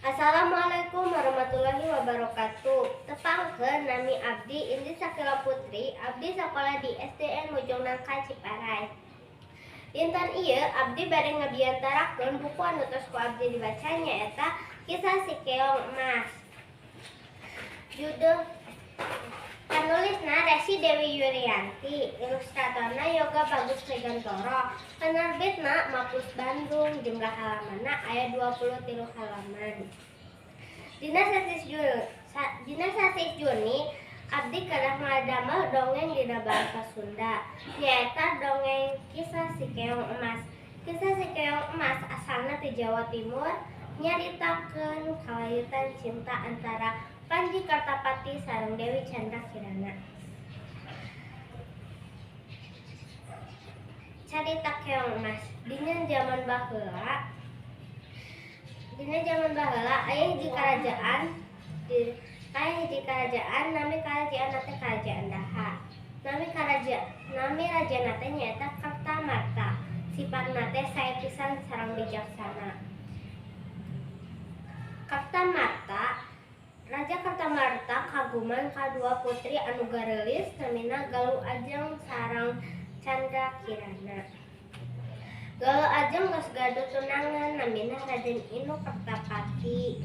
Assalamualaikum warahmatullahi wabarakatuh. Tepangkeun nami abdi Indi Sakila Putri, abdi sakola di SDN Mojong Nangka Ciparai. Dinten ieu abdi bade ngabiantarakeun buku anu tos ku abdi dibaca nyaeta Kisah Si Keong Emas. Judul penulisna Resi Dewi Yurianti, ilustratorna Yoga Bagus Megantoro, penerbitna Mapus Bandung, jumlah halamanna aya 23 halaman. Dina sasis Juni abdi kedah ngadamel dongeng dina bahasa Sunda, nyaeta dongeng Kisah Si Keong Emas. Kisah Si Keong Emas asalna ti Jawa Timur, nyaritakeun kalayutan cinta antara Panji Kartapati sareng Dewi Candrakirana. Carita Keong Emas. Dina zaman baheula aya hiji kerajaan nami kerajaan teh kerajaan Daha. Nami rajana teh nyaeta Kartamarta. Sifatna teh sae pisan sareng bijaksana. Raja Kartamarta kagungan kadua putri anu gareulis namina Galuh Ajeng sareng Candrakirana. Galuh Ajeng geus gaduh tunangan namina Raden Inu Kartapati.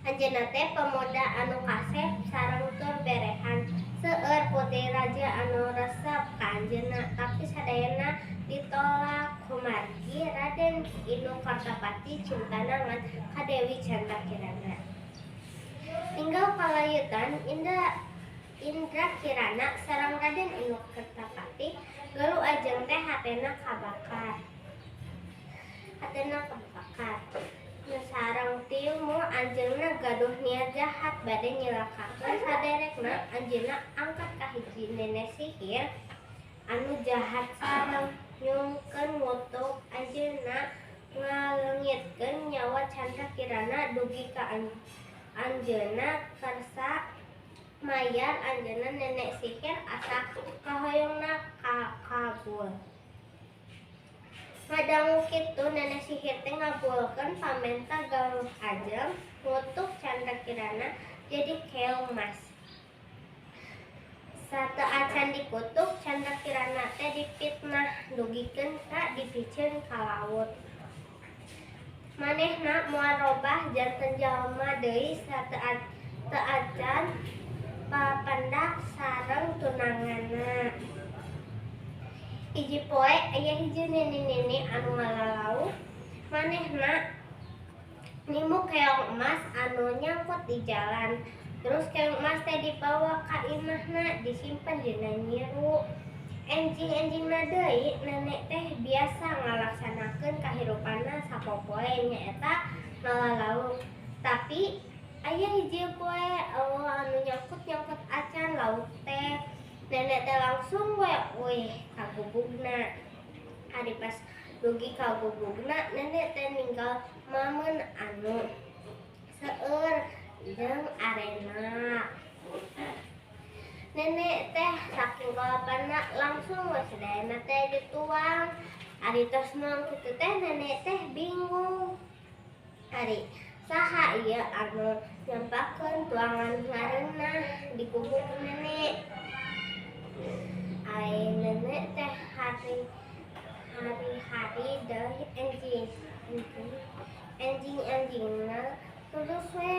Anjeunna teh pemuda anu kasep sareng tur berehan. Seueur putri raja anu resep ka anjeunna, tapi sadayana ditolak kumargi Raden Inu Kartapati cintana ngan ka Dewi Candrakirana. Tinggal kalayutan Indrakirana sareng Raden Inu Kartapati, Galuh Ajeng teh hatena kabakar. Sareng tilmu anjeunna gaduh niat jahat bade nyilakakeun saderekna. Anjeunna angkat ka hiji nenek sihir anu jahat sareng nyungkeun ngutuk anjeunna ngaleungitkeun nyawa Candrakirana dugi ka anjeunna kersa mayar anjeunna nenek sihir asa kahoyongna kabul. Ngadangu kitu nenek sihir teh ngabulkeun pamenta Galuh Ajeng ngutuk Candrakirana jadi keong emas. Sateu acan dikutuk Candrakirana teh dipitnah dugikeun ka dipiceun ka laut. Manehna moal robah janten jalma deui sateu acan papendak sareng tunanganna. Hiji poe aya hiji nini-nini anu ngalalau, manehna nimu keong emas anu nyangkut di jalan. Terus keong emas teh dibawa ka imahna disimpen dina nyiru. Enjing-enjingna deui nenek teh biasa ngalaksanakeun kahirupanna sapopoe nyaeta ngalalau. Tapi aya hiji poe anu nyangkut acan laut teh. Nenek teh langsung we ka gubugna. Ari pas dugi ka gubugna, nenek teh ninggal mamen anu seueur jeung arena. Nenek teh saking kalapanna langsung we sadayana teh dituang. Ari tos nuang kitu teh nenek teh bingung. Ari saha ieu anu nyampakeun tuangan ngareunah di gubuk nenek. Ai nenek teh hari-hari deui enjing-enjingna terus we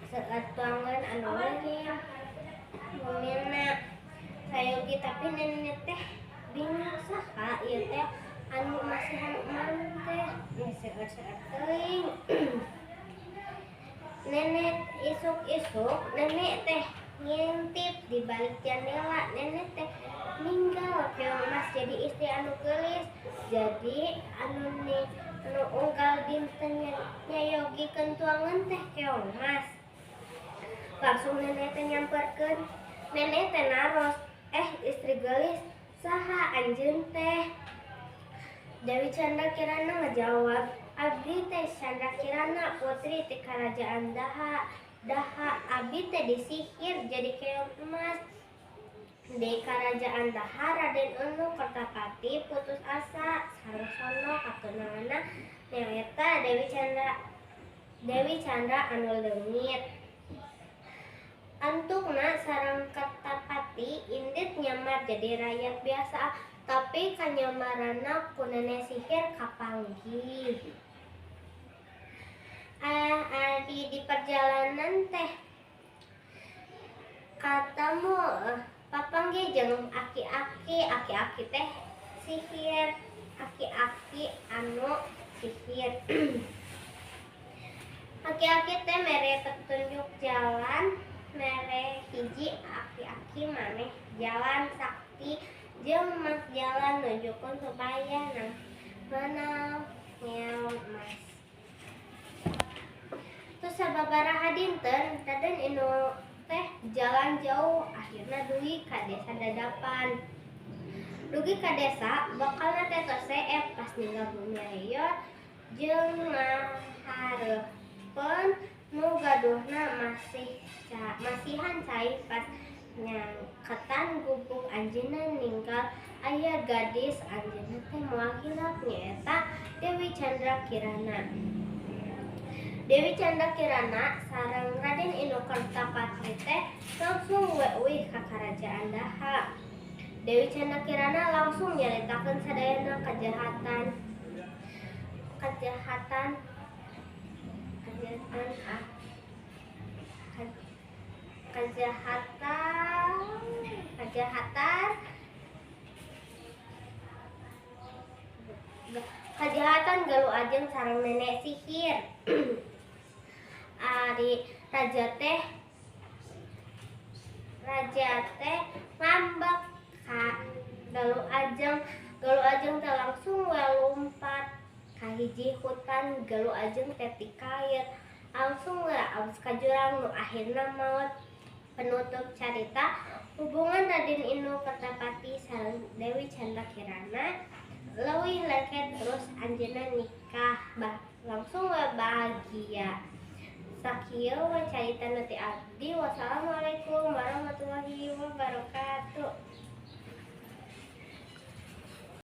seueur tuangan anu leuwih mumina sayogi. Tapi nenek teh bingung saha ieu teh anu masihan eman teh seueur teuing. Nenek isuk-isuk nenek teh ngintip di balik jendela. Nenek teh ninggal keong emas jadi istri anu geulis. Jadi anu unggal dinten nyayogikeun tuangan teh keong emas. Langsung nenek teh nyamperkeun. Nenek teh naros, istri geulis, saha anjeun teh? Dewi Candrakirana ngajawab, abdi teh Candrakirana putri ti kerajaan Daha. Abdi teh disihir jadi keong emas. Di kerajaan Daha Raden Inu Kartapati putus asa sareng sono katunanganna nyaeta Dewi Chandra anu leungit. Antukna sareng Kertapati indit nyamar jadi rakyat biasa, tapi kanyamaranna ku nenek sihir kapanggih. Ari di perjalanan teh katamu papanggih jeung aki-aki teh sihir, aki-aki anu sihir. Aki-aki teh mere petunjuk jalan, mere hiji aki-aki maneh jalan sakti jeung mas jalan nunjukkeun supaya nang meunang ngeong emas. Terus sababaraha dinten Raden Inu teh jalan jauh, akhirna dugi ka desa dadapan. Dugi ka desa bakalna teh Tosee pas ninggal bumi hayot jeung ngahareupeun nu gaduhna masihan cai pas nyangketan gubuk anjeunna ninggal aya gadis anjeunna teh moal hilap nyaeta Dewi Chandra Kirana. Dewi Chandra Kirana sareng Raden Inu Kertapati teh langsung weuih ka karajaan Daha. Dewi Chandra Kirana langsung nyaritakeun sadayana kejahatan Galuh Ajeng sareng nenek sihir. Ari raja teh ngambek ka Galuh Ajeng teh langsung lompat ka hiji hutan. Galuh Ajeng teh tikayet langsung aos ka jurang nu akhirna maot. Penutup carita hubungan Raden Inu Kertapati sareng Dewi Chandra Kirana leuwih lengket terus anjeunna nikah langsung bahagia. Sakieu carita nu ti abdi. Wassalamualaikum warahmatullahi wabarakatuh.